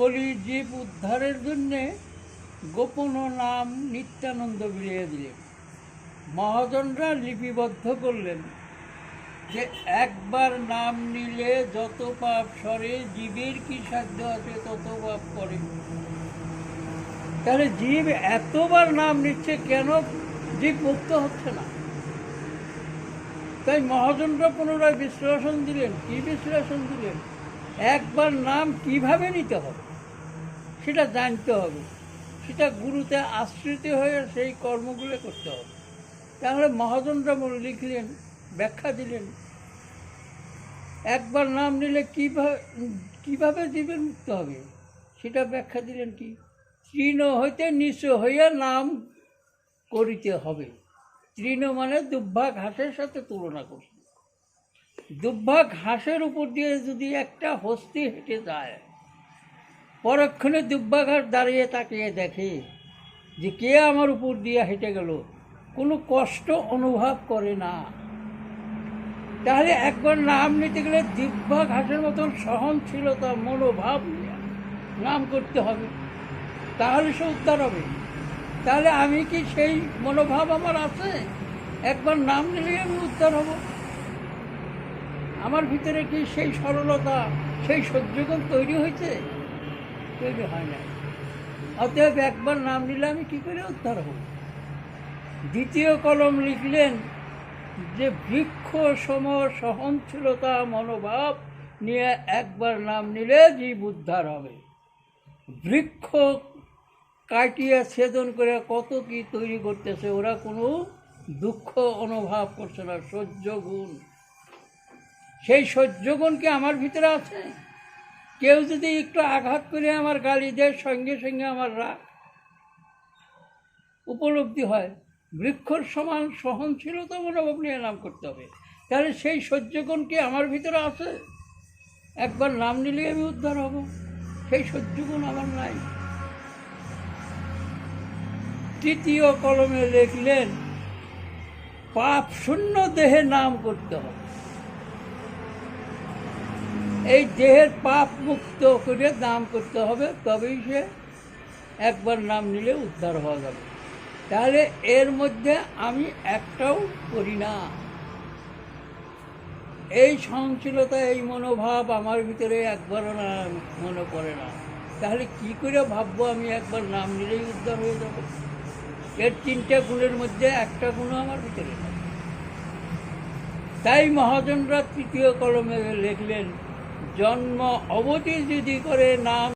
কলি জীব উদ্ধারের জন্যে গোপন নাম নিত্যানন্দ বিলিয়ে দিলেন। মহাজনরা লিপিবদ্ধ করলেন যে একবার নাম নিলে যত পাপ সরে, জীবের কি সাধ্য আছে তত পাপ করে। তাহলে জীব এতবার নাম নিচ্ছে, কেন জীব মুক্ত হচ্ছে না? তাই মহাজনরা পুনরায় বিশ্লেষণ দিলেন। কি বিশ্লেষণ দিলেন? একবার নাম কিভাবে নিতে হবে সেটা জানতে হবে, সেটা গুরুতে আশ্রিত হয়ে সেই কর্মগুলো করতে হবে। তাহলে মহাজনরা লিখলেন, ব্যাখ্যা দিলেন, একবার নাম নিলে কিভাবে জীবের মুক্ত হবে সেটা ব্যাখ্যা দিলেন। কি? তৃণ হইতে নিঃস্ব হইয়া নাম করিতে হবে। তৃণ মানে দুব্বা ঘাসের সাথে তুলনা করছে। দুব্বা ঘাসের উপর দিয়ে যদি একটা হস্তি হেঁটে যায়, পরক্ষণে দুব্বা ঘাস দাঁড়িয়ে তাকিয়ে দেখে যে কে আমার উপর দিয়ে হেঁটে গেল, কোনো কষ্ট অনুভব করে না। তাহলে একবার নাম নিতে গেলে দুব্বা ঘাসের মতন সহনশীলতা মনোভাব নিয়ে নাম করতে হবে, তাহলে সে উদ্ধার হবে। তাহলে আমি কি সেই মনোভাব আমার আছে? একবার নাম নিলেই আমি উদ্ধার হব? আমার ভিতরে কি সেই সরলতা, সেই সহ্যগুণ তৈরি হয়েছে? তৈরি হয় না। অতএব একবার নাম নিলে আমি কী করে উদ্ধার হব? দ্বিতীয় কলম লিখলেন যে বৃক্ষ সম সহনশীলতা মনোভাব নিয়ে একবার নাম নিলে জীব উদ্ধার হবে। বৃক্ষ কাটিয়ে ছেদন করে কত কি তৈরি করতেছে, ওরা কোনো দুঃখ অনুভব করছে না। সহ্য গুণ, সেই সহ্য গুণ কি আমার ভিতরে আছে? কেউ যদি একটু আঘাত করে আমার গালি দেয়, সঙ্গে সঙ্গে আমার রাগ উপলব্ধি হয়। বৃক্ষর সমান সহনশীলতা মনোভাব নিয়ে নাম করতে হবে। তাহলে সেই সহ্য গুণ কি আমার ভিতরে আছে? একবার নাম নিলে আমি উদ্ধার হব, সেই সহ্য গুণ আমার নাই। তৃতীয় কলমে লিখলেন পাপ শূন্য দেহে নাম করতে হবে। এই দেহের পাপ মুক্ত করে নাম করতে হবে, তবেই সে একবার নাম নিলে উদ্ধার হওয়া যাবে। তাহলে এর মধ্যে আমি একটাও করি না। এই সহনশীলতা, এই মনোভাব আমার ভিতরে একবারও না মনে পড়ে না। তাহলে কি করে ভাববো আমি একবার নাম নিলেই উদ্ধার হয়ে যাব? এর 3টে গুণের মধ্যে একটা গুণও আমার ভিতরে নেই। তাই মহাজনরা তৃতীয় কলমে লিখলেন জন্ম অবধি যদি করে নাম